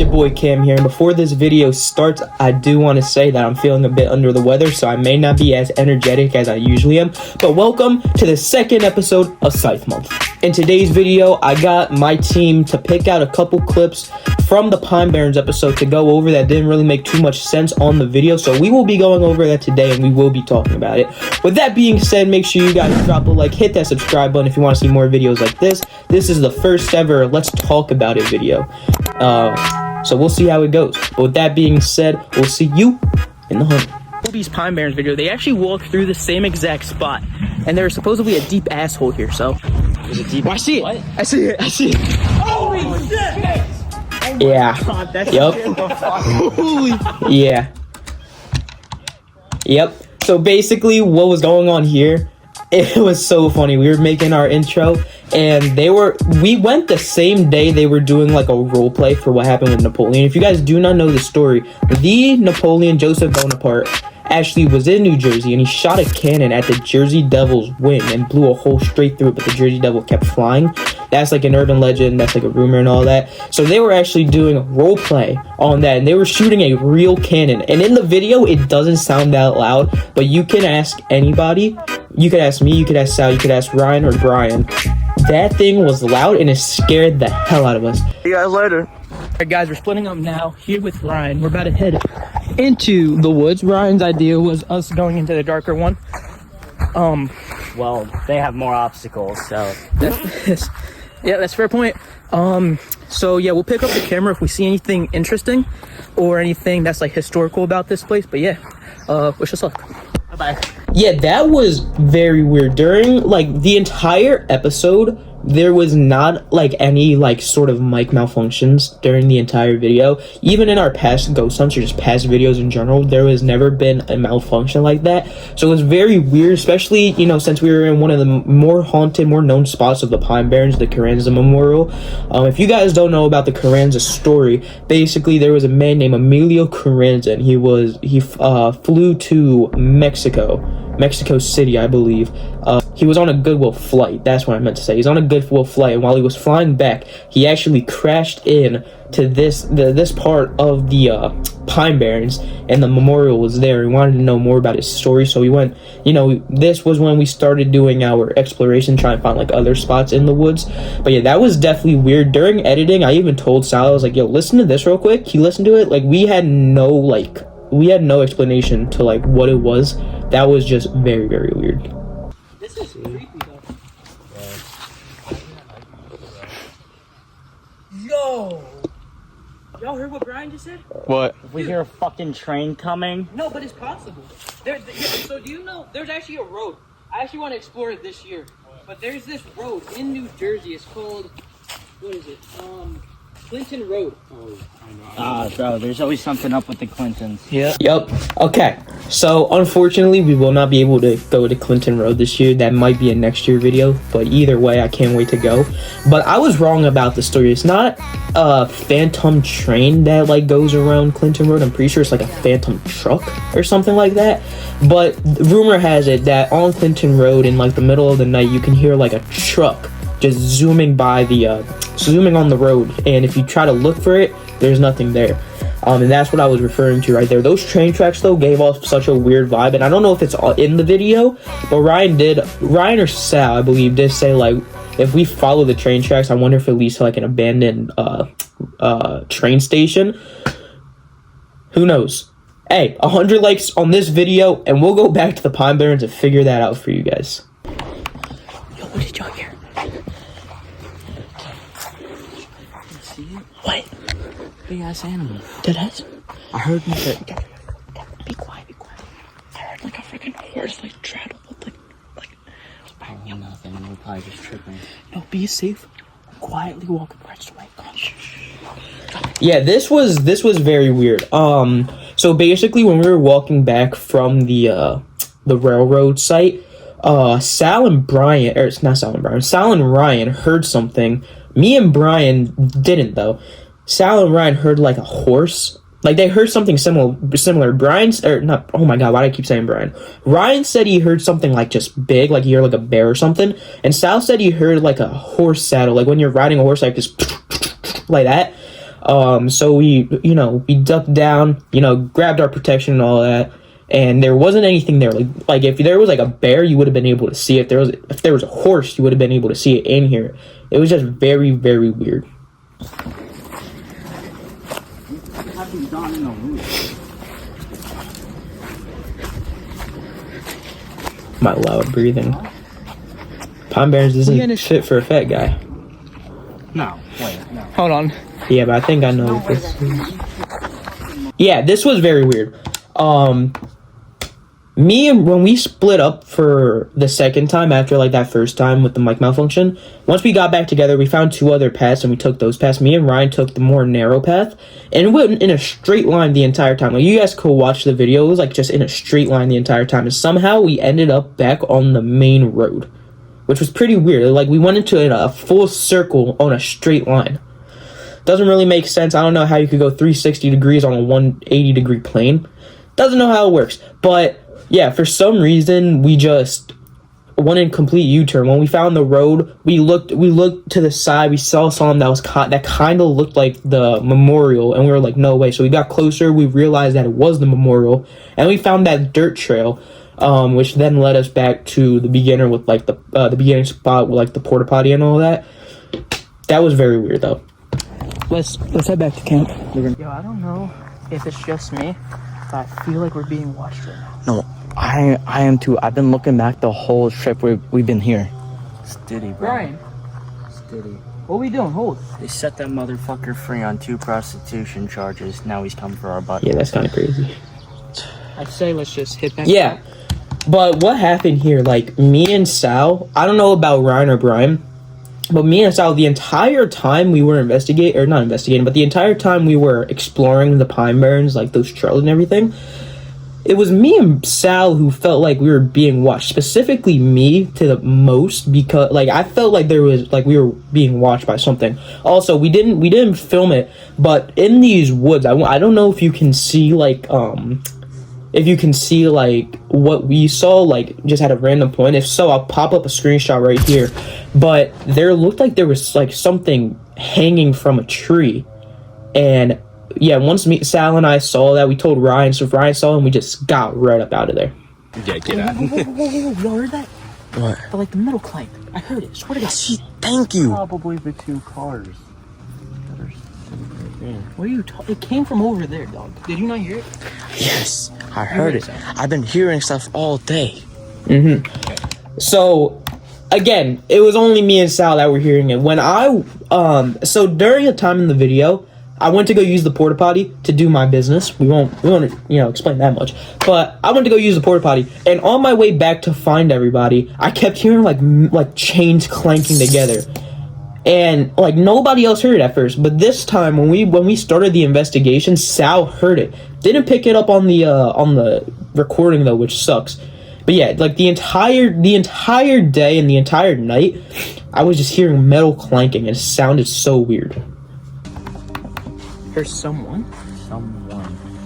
it's your boy Cam here, and before this video starts, I do want to say that I'm feeling a bit under the weather, so I may not be as energetic as I usually am, but welcome to the second episode of Scythe Month. In today's video, I got my team to pick out a couple clips from the Pine Barrens episode to go over that didn't really make too much sense on the video, so we will be going over that today, and we will be talking about it. With that being said, make sure you guys drop a like, hit that subscribe button if you want to see more videos like this. This is the first ever Let's Talk About It video. So we'll see how it goes. But with that being said, we'll see you in the hunt. Kobe's Pine Barrens video, they actually walked through the same exact spot. And there's supposedly a deep asshole here, so. There's a deep I see it. What? I see it. I see it. Holy shit! Oh yeah. God, that's Holy. Yeah. Yep. So basically what was going on here, it was so funny. We were making our intro and we went the same day they were doing like a role play for what happened with Napoleon. If you guys do not know the story, the Napoleon Joseph Bonaparte actually was in New Jersey and he shot a cannon at the Jersey Devil's wing and blew a hole straight through it, but the Jersey Devil kept flying. That's like an urban legend, that's like a rumor and all that. So they were actually doing a role play on that and they were shooting a real cannon. And in the video, it doesn't sound that loud, but you can ask anybody. You could ask me, you could ask Sal, you could ask Ryan or Brian. That thing was loud and it scared the hell out of us. See you guys later. Alright guys, we're splitting up now here with Ryan. We're about to head into the woods. Ryan's idea was us going into the darker one. Well, they have more obstacles, so. Yeah, that's a fair point. So yeah, we'll pick up the camera if we see anything interesting or anything that's like historical about this place. But yeah, wish us luck. Bye-bye. Yeah, that was very weird. During like the entire episode, there was not like any like sort of mic malfunctions during the entire video. Even in our past ghost hunts or just past videos in general, there has never been a malfunction like that. So it was very weird, especially, you know, since we were in one of the more haunted, more known spots of the Pine Barrens, the Carranza Memorial. If you guys don't know about the Carranza story, basically there was a man named Emilio Carranza, and he flew to Mexico City, I believe. He was on a Goodwill flight. That's what I meant to say. He's on a Goodwill flight, and while he was flying back, he actually crashed in to this part of the Pine Barrens, and the memorial was there. He wanted to know more about his story, so we went. You know, this was when we started doing our exploration, trying to find like other spots in the woods. But yeah, that was definitely weird. During editing, I even told Sal, I was like, "Yo, listen to this real quick." He listened to it. Like we had no explanation to like what it was. That was just very, very weird. This is creepy though. Yo! Y'all heard what Brian just said? What? If we hear a fucking train coming. No, but it's possible. So do you know, there's actually a road. I actually want to explore it this year. But there's this road in New Jersey. It's called, what is it? Clinton Road. Bro, there's always something up with the Clintons. Yeah. Yep. Okay. So, unfortunately, we will not be able to go to Clinton Road this year. That might be a next year video. But either way, I can't wait to go. But I was wrong about the story. It's not a phantom train that, like, goes around Clinton Road. I'm pretty sure it's, like, a phantom truck or something like that. But rumor has it that on Clinton Road in, like, the middle of the night, you can hear, like, a truck just zooming on the road, and if you try to look for it, there's nothing there. And that's what I was referring to right there. Those train tracks though gave off such a weird vibe, and I don't know if it's all in the video, but Ryan or Sal, I believe, did say like, if we follow the train tracks, I wonder if it leads to like an abandoned train station. Who knows? Hey, 100 likes on this video and we'll go back to the Pine Barrens and figure that out for you guys. Yo, what did y'all hear? What? Big ass animal. Did it? I heard him say. Be quiet. I heard like a freaking horse like straddle with like. Oh, nothing. We're probably just tripping. No, be safe. Quietly walk the rest away. Yeah, this was very weird. So basically, when we were walking back from the railroad site, Sal and Ryan heard something. Me and Brian didn't though. Sal and Ryan heard like a horse. Like they heard something similar. Oh my god, why do I keep saying Brian? Ryan said he heard something like just big, like you hear like a bear or something. And Sal said he heard like a horse saddle, like when you're riding a horse, like just like that. So we ducked down, grabbed our protection and all that, and there wasn't anything there. Like if there was like a bear, you would have been able to see it. If there was a horse, you would have been able to see it in here. It was just very, very weird. My loud breathing. Pine Barrens isn't fit for a fat guy. No, wait, no. Hold on. Yeah, but I think I know what this is. Yeah, this was very weird. When we split up for the second time after like that first time with the mic malfunction, once we got back together, we found 2 other paths and we took those paths. Me and Ryan took the more narrow path, and it went in a straight line the entire time. Like, you guys could watch the video. It was like just in a straight line the entire time, and somehow we ended up back on the main road, which was pretty weird. Like, we went into a full circle on a straight line. Doesn't really make sense. I don't know how you could go 360 degrees on a 180 degree plane. Doesn't know how it works. But yeah, for some reason we just went in complete U-turn. When we found the road, we looked to the side. We saw something that kind of looked like the memorial, and we were like, no way. So we got closer. We realized that it was the memorial, and we found that dirt trail, which then led us back to the beginner with like the beginning spot with like the porta potty and all that. That was very weird though. Let's head back to camp. Yo, I don't know if it's just me, but I feel like we're being watched right now. No, I am too. I've been looking back the whole trip we've been here. Steady, bro. Ryan. Steady. What are we doing? Hold. They set that motherfucker free on 2 prostitution charges. Now he's come for our butt. Yeah, that's kind of crazy. I'd say let's just hit back. Yeah, but what happened here, like, me and Sal, I don't know about Ryan or Brian, but me and Sal, the entire time we were the entire time we were exploring the Pine Barrens, like those trails and everything, it was me and Sal who felt like we were being watched. Specifically me to the most, because like I felt like there was like we were being watched by something. Also, we didn't film it, but in these woods, I don't know if you can see like what we saw, like just at a random point. If so, I'll pop up a screenshot right here. But there looked like there was like something hanging from a tree, and yeah, once Sal and I saw that, we told Ryan. So if Ryan saw him, we just got right up out of there. Yeah, get out. Whoa, y'all heard that? What? But like the metal clank. I heard it. Swear to God. Thank you. Probably the 2 cars that are sitting right there. What are you talking? It came from over there, dog. Did you not hear it? Yes, I heard it. I've been hearing stuff all day. So, again, it was only me and Sal that were hearing it. So during a time in the video, I went to go use the porta potty to do my business. We won't explain that much. But I went to go use the porta potty, and on my way back to find everybody, I kept hearing like chains clanking together, and like nobody else heard it at first. But this time, when we started the investigation, Sal heard it. Didn't pick it up on the recording though, which sucks. But yeah, like the entire day and the entire night, I was just hearing metal clanking, and it sounded so weird. There's someone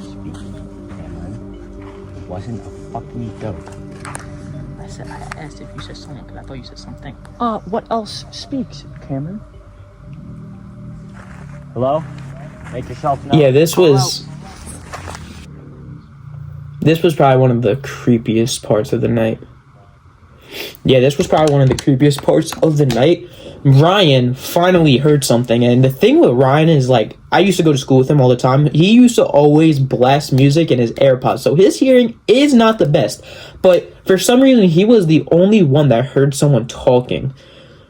speaking, Cameron. It wasn't a fucking goat. I asked if you said someone, because I thought you said something. What else speaks, Cameron? Hello? Make yourself known. Yeah, this was probably one of the creepiest parts of the night. Ryan finally heard something, and the thing with Ryan is, like, I used to go to school with him all the time. He used to always blast music in his AirPods, so his hearing is not the best. But for some reason, he was the only one that heard someone talking.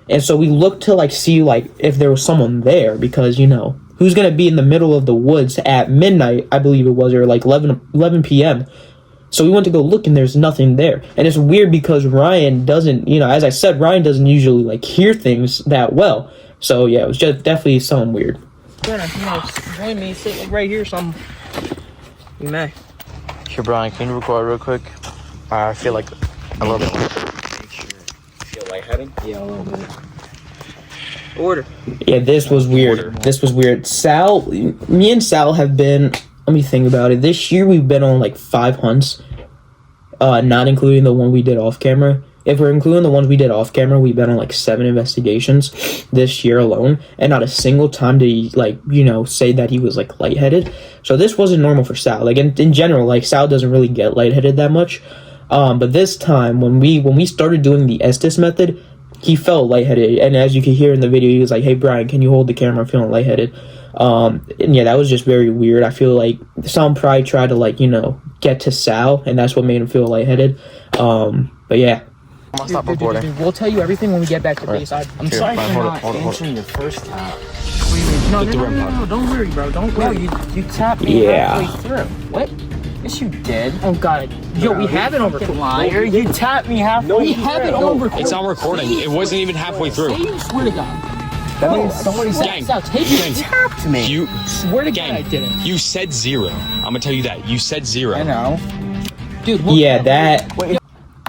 And so we looked to, like, see, like, if there was someone there, because, who's gonna be in the middle of the woods at midnight, I believe it was, or, like, 11 p.m., So we went to go look, and there's nothing there. And it's weird because Ryan doesn't, as I said, Ryan doesn't usually, like, hear things that well. So, yeah, it was just definitely something weird. Join me, sit, like, right here or something. You may. Sure, Brian, can you record real quick? I feel like a little bit. Feel lightheaded? Yeah, a little bit. Order. Yeah, this was weird. Me and Sal have been... Let me think about it. This year we've been on like 5 hunts, not including the one we did off camera. if we're including the ones we did off camera, we've been on like 7 investigations this year alone, and not a single time did he, like, you know, say that he was like lightheaded. So this wasn't normal for Sal. Like in general, like Sal doesn't really get lightheaded that much. But this time when we started doing the Estes method, he felt lightheaded, and as you can hear in the video, he was like, "Hey Brian, can you hold the camera? I'm feeling lightheaded." And yeah, that was just very weird. I feel like some probably tried to, like, you know, get to Sal, and that's what made him feel lightheaded. But yeah. I'll stop recording. We'll tell you everything when we get back to base. I'm sorry for not answering your first tap. No, don't worry, bro. Don't worry. You tapped me halfway through. What? Yes, you did. Oh God. Yo, we have it on recording. Liar, you tapped me halfway We have it on recording. It's on recording. It wasn't even halfway through. Say you swear to God. That means somebody Gang, Sal, take it. gang, tapped me. You Swear to God, gang, I didn't. you said 0. I'm gonna tell you that. You said 0. I know. Dude, Yeah, that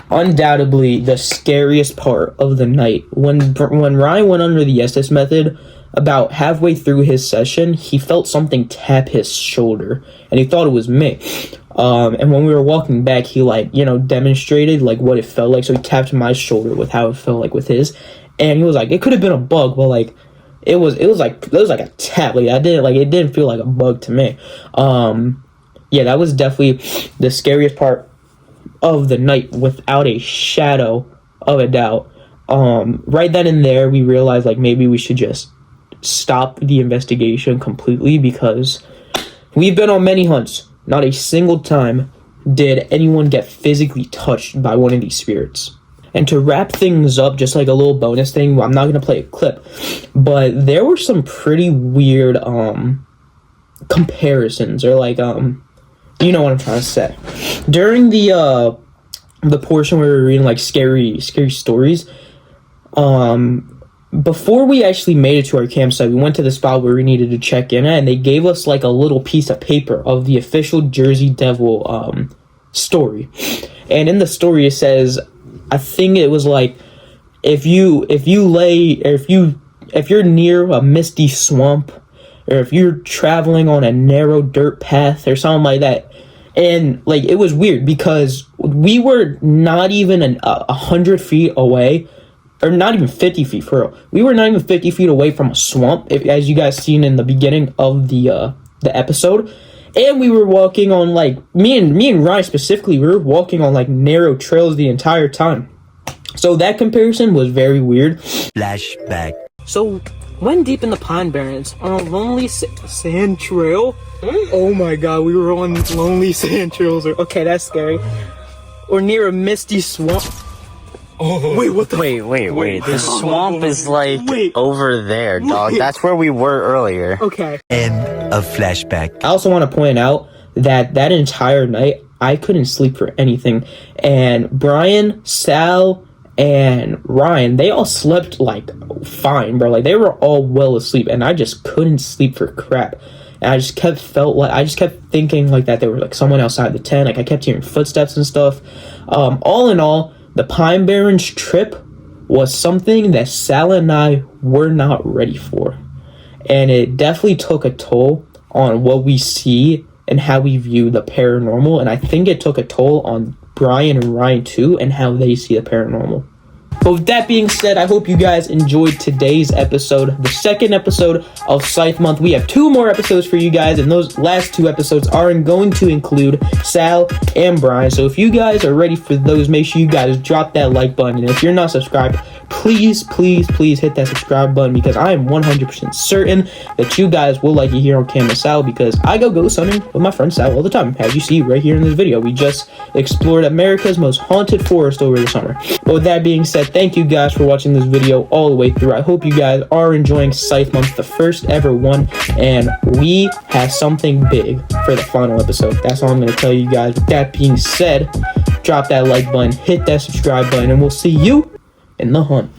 undoubtedly the scariest part of the night. When Ryan went under the Estes method, about halfway through his session, he felt something tap his shoulder, and he thought it was me. And when we were walking back, he, like, you know, demonstrated like what it felt like. So he tapped my shoulder with how it felt like with his, and he was like, it could have been a bug, but like it was like a tap. Like it didn't feel like a bug to me. Yeah, that was definitely the scariest part of the night, without a shadow of a doubt. Right then and there, we realized like maybe we should just stop the investigation completely, because we've been on many hunts. Not a single time did anyone get physically touched by one of these spirits. And to wrap things up, just like a little bonus thing, I'm not going to play a clip, but there were some pretty weird comparisons, or like you know what I'm trying to say. During the portion where we were reading like scary stories, before we actually made it to our campsite, we went to the spot where we needed to check in at, and they gave us like a little piece of paper of the official Jersey Devil story. And in the story it says, I think it was like, if you're near a misty swamp, or if you're traveling on a narrow dirt path or something like that. And like, it was weird because we were not even 100 feet away, or not even 50 feet for real. We were not even 50 feet away from a swamp, as you guys seen in the beginning of the episode. And we were walking on, like, me and Ryan specifically, we were walking on like narrow trails the entire time. So that comparison was very weird. Flashback. So, when deep in the Pine Barrens, on a lonely sand trail. Oh my God, we were on lonely sand trails. Okay, that's scary. Or near a misty swamp. Oh, wait, what the? Wait. The swamp is like Wait. over there, dog. Wait. That's where we were earlier. Okay. End of flashback. I also want to point out that entire night, I couldn't sleep for anything. And Brian, Sal, and Ryan, they all slept like fine, bro. Like, they were all well asleep, and I just couldn't sleep for crap. And I just kept thinking like that there was like someone outside the tent. Like, I kept hearing footsteps and stuff. All in all, the Pine Barrens trip was something that Sal and I were not ready for. And it definitely took a toll on what we see and how we view the paranormal. And I think it took a toll on Brian and Ryan too, and how they see the paranormal. But with that being said, I hope you guys enjoyed today's episode, the second episode of Scythe Month. We have 2 more episodes for you guys, and those last 2 episodes are going to include Sal and Brian. So if you guys are ready for those, make sure you guys drop that like button. And if you're not subscribed, please hit that subscribe button, because I am 100% certain that you guys will like it here on Cam And Sal, because I go ghost hunting with my friend Sal all the time, as you see right here in this video. We just explored America's most haunted forest over the summer. But with that being said, thank you guys for watching this video all the way through. I hope you guys are enjoying Scythe Month, the first ever one, and we have something big for the final episode. That's all I'm going to tell you guys. With that being said, drop that like button, hit that subscribe button, and we'll see you in the hunt.